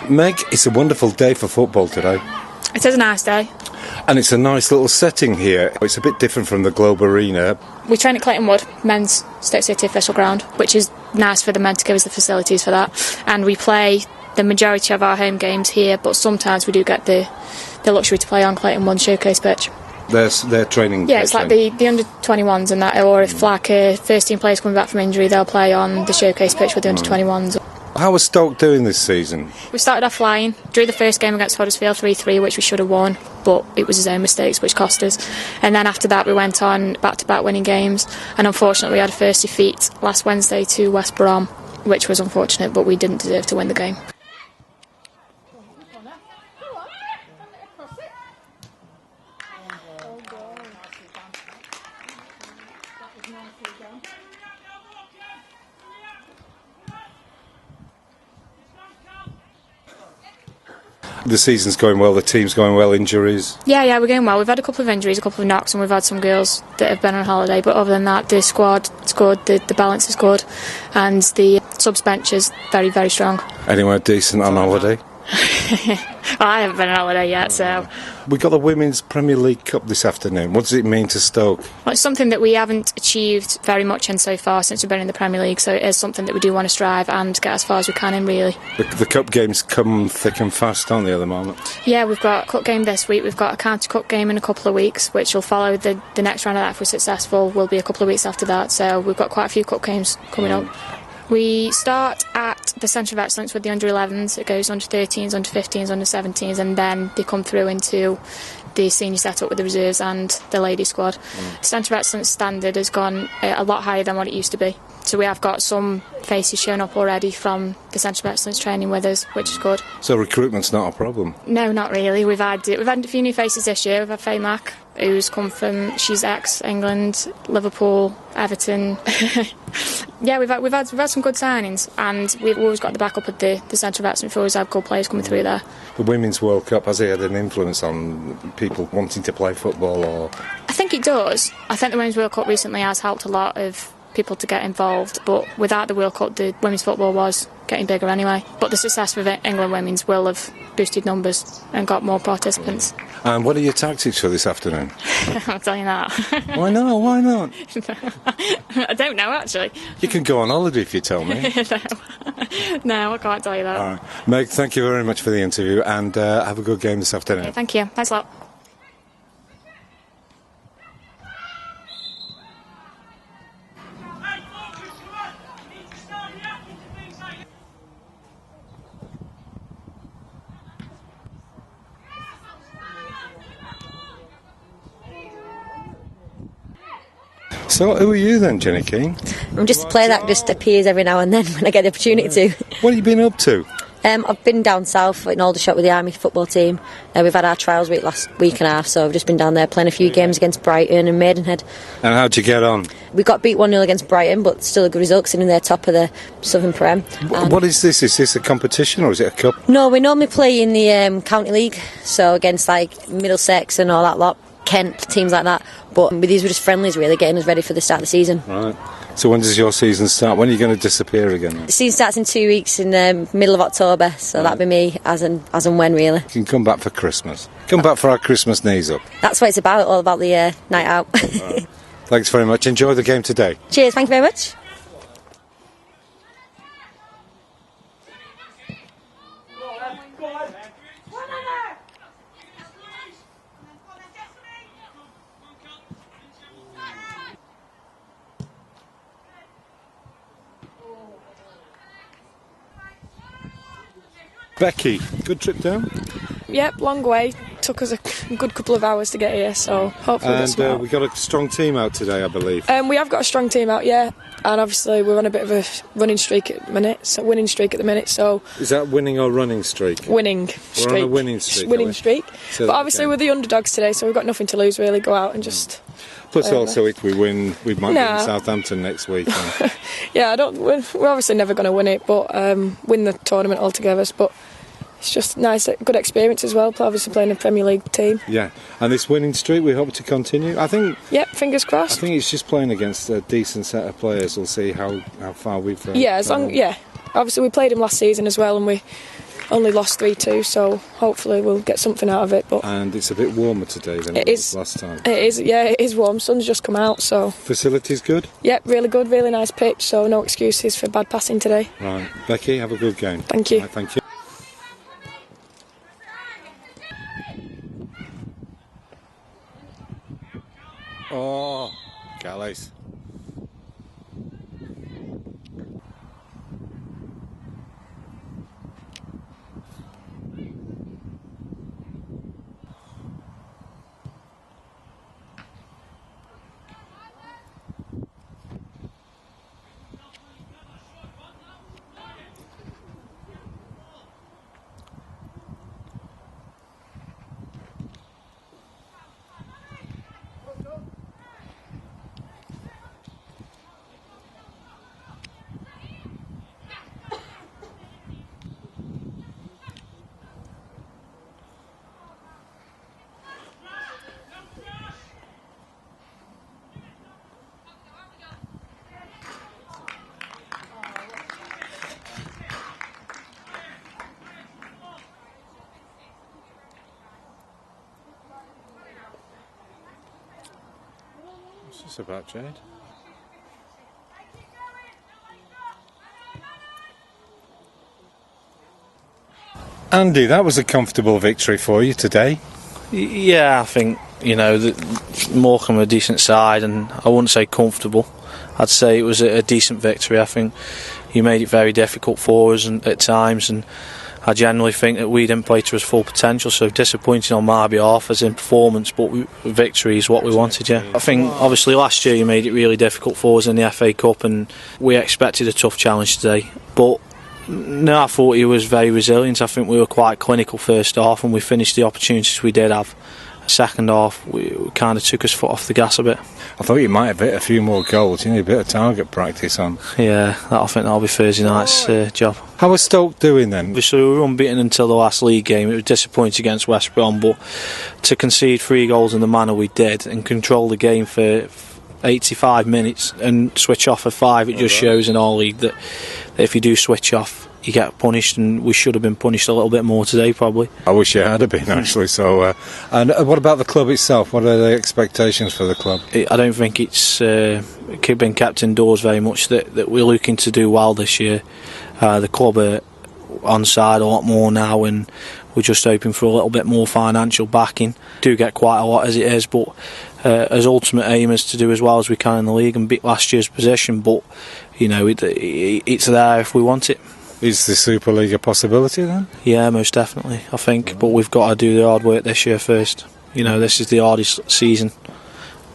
Meg, it's a wonderful day for football today. It is a nice day. And it's a nice little setting here. It's a bit different from the Globe Arena. We train at Clayton Wood, men's Stoke City official ground, which is nice for the men to give us the facilities for that. And we play the majority of our home games here, but sometimes we do get the luxury to play on Clayton Wood showcase pitch. They're training. Yeah, it's like the under-21s and that, or if like a first-team player's coming back from injury, they'll play on the showcase pitch with the under-21s. How was Stoke doing this season? We started off flying. Drew the first game against Huddersfield 3-3, which we should have won, but it was his own mistakes which cost us. And then after that we went on back-to-back winning games, and unfortunately we had a first defeat last Wednesday to West Brom, which was unfortunate, but we didn't deserve to win the game. The season's going well, the team's going well, injuries? Yeah, we're going well. We've had a couple of injuries, a couple of knocks, and we've had some girls that have been on holiday, but other than that, the squad's good, the balance is good, and the subs bench is very, very strong. Anywhere decent on holiday? Well, I haven't been on holiday yet, so... We got the Women's Premier League Cup this afternoon. What does it mean to Stoke? Well, it's something that we haven't achieved very much in so far since we've been in the Premier League, so it is something that we do want to strive and get as far as we can in, really. The cup games come thick and fast, aren't they, at the moment? Yeah, we've got a cup game this week, we've got a county cup game in a couple of weeks, which will follow the next round of that if we're successful, will be a couple of weeks after that, so we've got quite a few cup games coming up. We start at the Centre of Excellence with the under-11s, it goes under-13s, under-15s, under-17s, and then they come through into the senior setup with the reserves and the ladies squad. Centre of Excellence standard has gone a lot higher than what it used to be. So we have got some faces showing up already from the Centre of Excellence training with us, which is good. So recruitment's not a problem? No, not really. We've had a few new faces this year. We've had Faye Mack, who's come from, she's ex-England, Liverpool, Everton. Yeah, we've had some good signings, and we've always got the backup of the Centre of Excellence. We've always had good players coming through there. The Women's World Cup, has it had an influence on people wanting to play football? Or I think it does. I think the Women's World Cup recently has helped a lot of people to get involved, but without the World Cup the women's football was getting bigger anyway, but the success of England women's will have boosted numbers and got more participants. And what are your tactics for this afternoon? I'll tell you that. Why not? I don't know, actually. You can go on holiday if you tell me. No, I can't tell you that. All right. Meg, thank you very much for the interview, and have a good game this afternoon. Okay, thank you, thanks a lot. So, who are you then, Jenny Keane? I'm just a player that just appears every now and then when I get the opportunity to. What have you been up to? I've been down south in Aldershot with the Army football team. We've had our trials week last week and a half, so I've just been down there playing a few games against Brighton and Maidenhead. And how'd you get on? We got beat 1-0 against Brighton, but still a good result, sitting there top of the Southern Prem. What is this? Is this a competition or is it a cup? No, we normally play in the County League, so against like Middlesex and all that lot, Kent, teams like that. But with these were just friendlies, really, getting us ready for the start of the season. Right. So when does your season start? When are you going to disappear again? The season starts in 2 weeks, in the middle of October, so that'll be me as and when, really. You can come back for Christmas. Come back for our Christmas knees up. That's what it's about, all about the night out. Right. Thanks very much. Enjoy the game today. Cheers, thank you very much. Becky, good trip down? Yep, long way. Took us a good couple of hours to get here, so hopefully we'll get some out. We've got a strong team out today, I believe. We have got a strong team out, yeah. And obviously we're on a bit of a winning streak at the minute, so... Is that winning or running streak? Winning streak. We're on a winning streak. Winning streak. So but obviously we're the underdogs today, so we've got nothing to lose, really. Go out and just... Plus also if we win, we might be in Southampton next week. Yeah, we're obviously never going to win it, but win the tournament altogether, but... It's just nice, good experience as well, obviously playing a Premier League team. Yeah, and this winning streak we hope to continue. I think. Yep, fingers crossed. I think it's just playing against a decent set of players. We'll see how far we've. Yeah, obviously we played him last season as well, and we only lost 3-2, so hopefully we'll get something out of it. But And it's a bit warmer today than it was last time. It is, yeah, it is warm. Sun's just come out, so. Facilities good? Yep, really good, really nice pitch, so no excuses for bad passing today. Right. Becky, have a good game. Thank you. Right, thank you. Oh, Gallows. What's this about, Jade? Andy, that was a comfortable victory for you today. Yeah, I think, Morecambe are a decent side, and I wouldn't say comfortable. I'd say it was a decent victory. I think you made it very difficult for us at times, and I generally think that we didn't play to his full potential, so disappointing on my behalf as in performance, but victory is what we wanted, yeah. I think obviously last year you made it really difficult for us in the FA Cup, and we expected a tough challenge today, but no, I thought he was very resilient. I think we were quite clinical first half, and we finished the opportunities we did have. Second half, we kind of took his foot off the gas a bit. I thought you might have hit a few more goals. You need a bit of target practice on. Yeah, I think that'll be Thursday night's job. How was Stoke doing then? Obviously, we were unbeaten until the last league game. It was disappointing against West Brom, but to concede 3 goals in the manner we did and control the game for 85 minutes and switch off for 5, it just shows in our league that if you do switch off, you get punished, and we should have been punished a little bit more today, probably. I wish you had been, actually. So, and what about the club itself? What are the expectations for the club? I don't think it's been kept indoors very much. That we're looking to do well this year. The club are on side a lot more now, and we're just hoping for a little bit more financial backing. Do get quite a lot as it is, but as ultimate aim is to do as well as we can in the league and beat last year's position. But it's there if we want it. Is the Super League a possibility then? Yeah, most definitely, I think. But we've got to do the hard work this year first. This is the hardest season.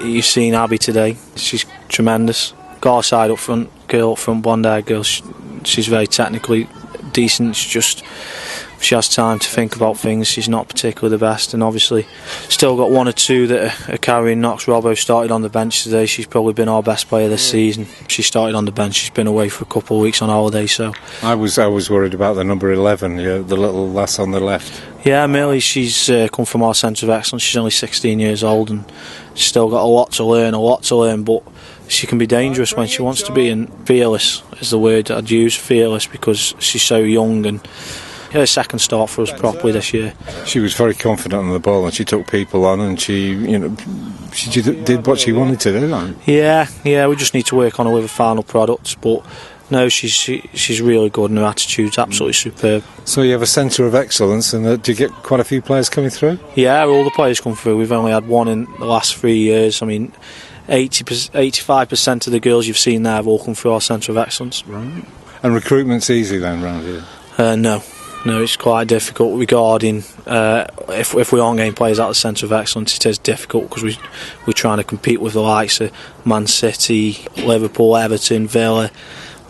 You've seen Abby today. She's tremendous. Got her side up front, girl up front, blonde-haired girl. She's very technically decent. She has time to think about things. She's not particularly the best, and obviously still got 1 or 2 that are carrying knocks. Robbo started on the bench today. She's probably been our best player this season. She started on the bench. She's been away for a couple of weeks on holiday, so I was worried about the number 11, the little lass on the left. Yeah, Millie, she's come from our centre of excellence. She's only 16 years old, and she's still got a lot to learn, but she can be dangerous when she wants to be, and fearless is the word I'd use, fearless, because she's so young, and her second start for us properly this year. She was very confident on the ball, and she took people on, and she did what she wanted to do. Yeah, we just need to work on her with a final product, but no, she's really good, and her attitude's absolutely superb. So you have a centre of excellence, and do you get quite a few players coming through? Yeah, all the players come through. We've only had one in the last 3 years. I mean, 85% of the girls you've seen there have all come through our centre of excellence. Right. And recruitment's easy then round here? No, it's quite difficult regarding if we aren't getting players out of the centre of excellence. It is difficult because we're trying to compete with the likes of Man City, Liverpool, Everton, Villa,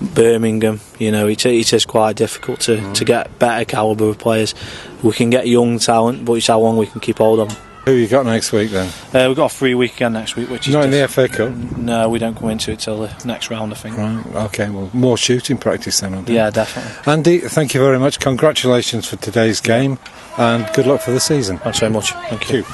Birmingham. It is quite difficult to get better calibre of players. We can get young talent, but it's how long we can keep hold of them. Who you got next week then? We've got a free week again next week, which is not in the FA Cup. No, we don't come into it till the next round, I think. Right. Okay. Well, more shooting practice then. Yeah, definitely. Andy, thank you very much. Congratulations for today's game, and good luck for the season. Thanks very much. Thank you.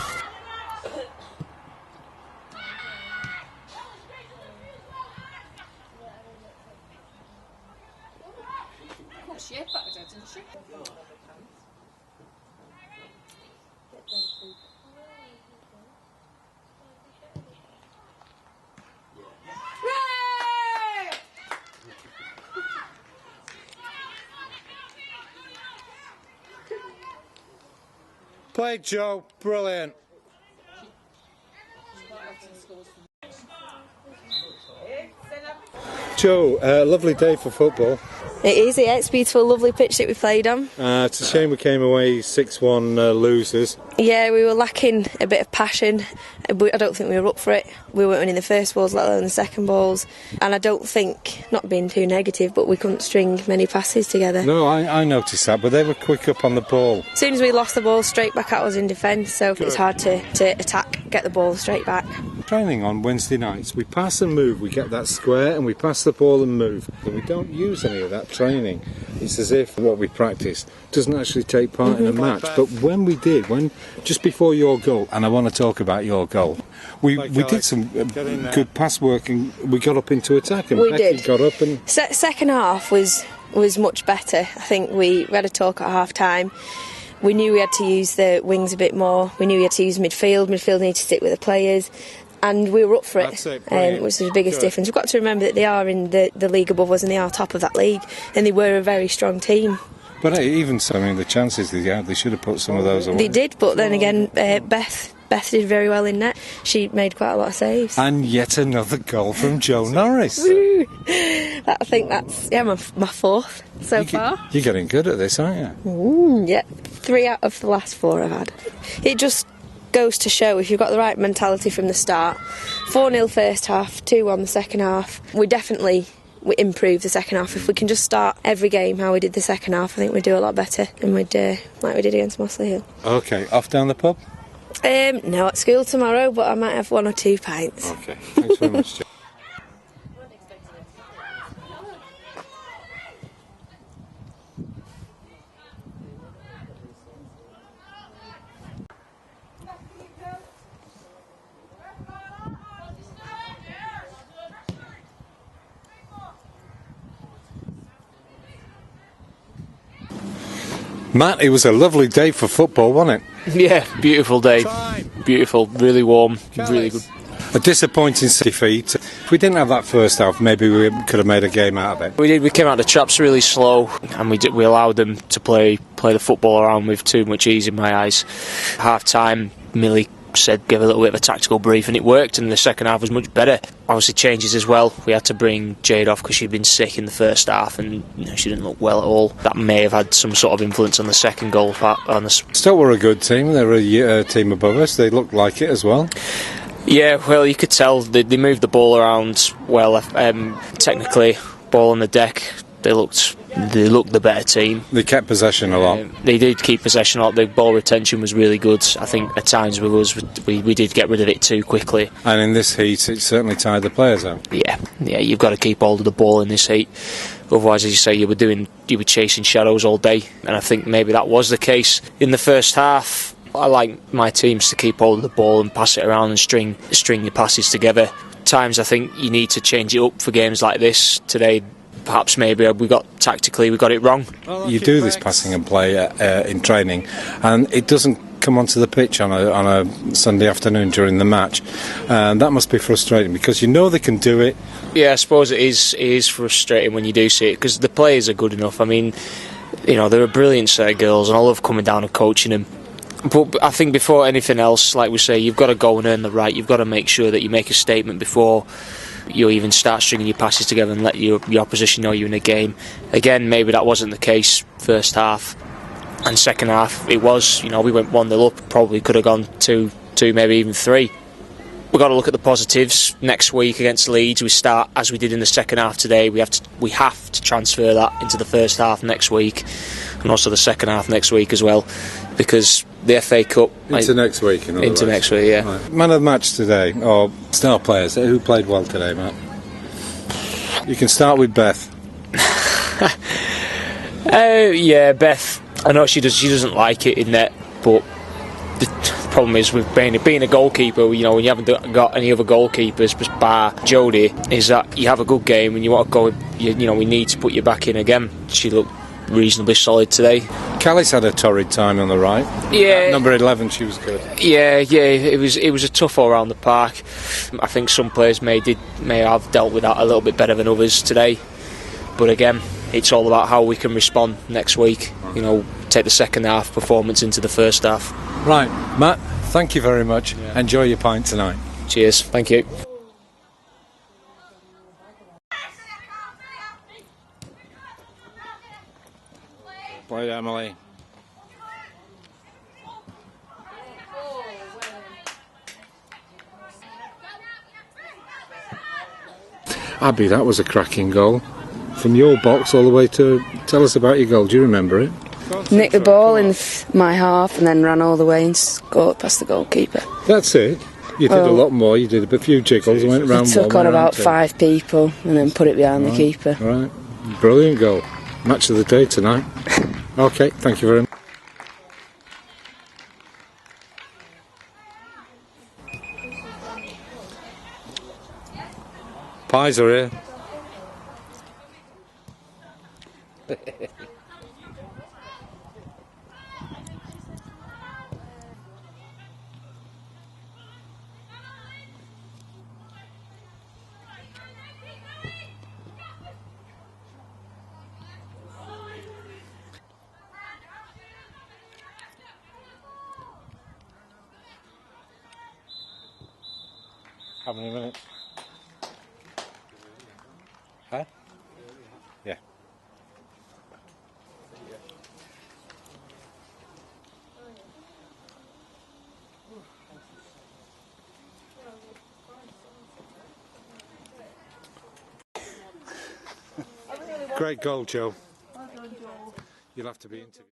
Play, Joe. Brilliant. Joe, lovely day for football. It is, yeah, it's a beautiful, lovely pitch that we played on. It's a shame we came away 6-1 losers. Yeah, we were lacking a bit of passion. I don't think we were up for it. We weren't winning the first balls, let alone the second balls. And I don't think, not being too negative, but we couldn't string many passes together. No, I noticed that, but they were quick up on the ball. As soon as we lost the ball, straight back at us in defence, so it's hard to attack, get the ball straight back. Training on Wednesday nights, we pass and move, we get that square and we pass the ball and move. And we don't use any of that training. It's as if what we practice doesn't actually take part in a match. But when we did, just before your goal, and I want to talk about your goal, we did some good pass work and we got up into attack and Becky got up and... Second half was much better. I think we had a talk at half time. We knew we had to use the wings a bit more. We knew we had to use midfield. Midfield needed to stick with the players. And we were up for it, which was the biggest difference. We've got to remember that they are in the league above us and they are top of that league, and they were a very strong team. But even so, I mean, the chances they had, they should have put some of those away. They did, but then again, Beth did very well in net. She made quite a lot of saves. And yet another goal from Joe Norris. I think that's my fourth so far. You're getting good at this, aren't you? Yeah, 3 out of the last 4 I've had. It just goes to show if you've got the right mentality from the start. 4-0 first half, 2-1 the second half. We improve the second half. If we can just start every game how we did the second half, I think we'd do a lot better than we'd like we did against Mossley Hill. Okay, off down the pub? No, at school tomorrow, but I might have 1 or 2 pints. Okay, thanks very much, Joe. Matt, it was a lovely day for football, wasn't it? Yeah, beautiful day. Beautiful, really warm, really good. A disappointing defeat. If we didn't have that first half, maybe we could have made a game out of it. We did. We came out the traps really slow, and we allowed them to play the football around with too much ease in my eyes. Half time, Millie gave a little bit of a tactical brief, and it worked, and the second half was much better. Obviously changes as well. We had to bring Jade off because she'd been sick in the first half and she didn't look well at all. That may have had some sort of influence on the second goal. Stoke were a good team. They were a team above us. They looked like it as well. Yeah, well, you could tell they moved the ball around well. Technically, ball on the deck, they looked the better team. They kept possession a lot. They did keep possession a lot. The ball retention was really good. I think at times with us, we did get rid of it too quickly. And in this heat, it certainly tired the players out. Yeah, you've got to keep hold of the ball in this heat. Otherwise, as you say, you were chasing shadows all day. And I think maybe that was the case in the first half. I like my teams to keep hold of the ball and pass it around and string your passes together. Times I think you need to change it up for games like this. Today, perhaps maybe we got it wrong. You do this passing and play in training, and it doesn't come onto the pitch on a Sunday afternoon during the match. That must be frustrating because you know they can do it. Yeah, I suppose it is frustrating when you do see it because the players are good enough. I mean, they're a brilliant set of girls, and I love coming down and coaching them. But I think before anything else, like we say, you've got to go and earn the right. You've got to make sure that you make a statement before you even start stringing your passes together and let your opposition know you're in a game. Again, maybe that wasn't the case first half. And second half, it was. We went 1-0 up, probably could have gone 2, maybe even 3. We've got to look at the positives. Next week against Leeds, we start as we did in the second half today. We have to transfer that into the first half next week, and also the second half next week as well, because the FA Cup into next week. Into next week, yeah. Right. Man of the match today, or star players who played well today, Matt? You can start with Beth. Yeah, Beth. I know she doesn't like it in net, but the problem is with being a goalkeeper, when you haven't got any other goalkeepers bar Jodie, is that you have a good game and you want to go. We need to put you back in again. She looked reasonably solid today. Callie's had a torrid time on the right. Yeah, Number 11, she was good. Yeah, it was a tough all around the park. I think some players may have dealt with that a little bit better than others today. But again, it's all about how we can respond next week. You know, take the second half performance into the first half. Right, Matt, thank you very much. Yeah. Enjoy your pint tonight. Cheers, thank you. Play, Emily. Abby, that was a cracking goal. From your box all the way to... Tell us about your goal, do you remember it? Nicked the ball in my half and then ran all the way and scored past the goalkeeper. That's it? You did a lot more, you did a few jiggles, went round one. Took on about 5 people and then put it behind the keeper. Right, brilliant goal. Match of the day tonight. OK, thank you very much. Pies are here. How many minutes? Huh? Yeah. Great goal, Joe. You'll have to be interviewed.